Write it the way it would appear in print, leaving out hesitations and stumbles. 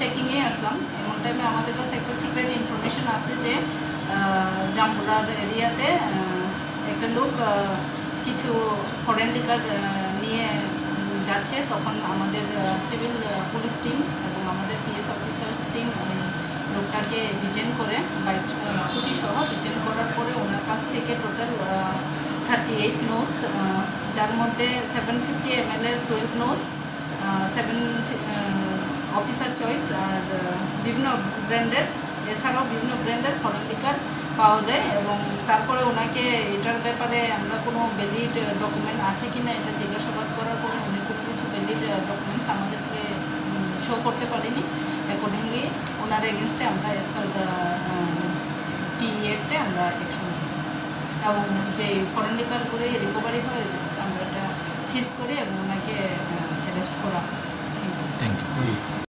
চেকিংয়ে আসলাম। এমন টাইমে আমাদের কাছে একটা সিক্রেট ইনফরমেশন আছে যে জাম্বুরার এরিয়াতে একটা লোক কিছু ফরেন লিকার নিয়ে যাচ্ছে। তখন আমাদের সিভিল পুলিশ টিম এবং আমাদের পিএস অফিসার্স টিম ওই লোকটাকে ডিটেন করে বাইক স্কুটি সহ ডিটেন করার পরে ওনার কাছ থেকে টোটাল 38 নোস, যার মধ্যে 750 ml 12 নোস, 7 অফিসার চয়েস আর বিভিন্ন ব্র্যান্ডের, এছাড়াও বিভিন্ন ব্র্যান্ডের ফরেন লিকার পাওয়া যায়। এবং তারপরে ওনাকে এটার ব্যাপারে আমরা কোনো ভ্যালিড ডকুমেন্ট আছে কি না এটা জিজ্ঞাসাবাদ করার পরে উনি কোনো কিছু ভ্যালিড ডকুমেন্টস আমাদেরকে শো করতে পারিনি। অ্যাকর্ডিংলি ওনার এগেনস্টে আমরা এস পার টি অ্যাক্টে আমরা অ্যাকশন নিই এবং যে ফরেন লিকারগুলো রিকভারি হয় আমরা এটা সিজ করি এবং ওনাকে অ্যারেস্ট করা। Thank you.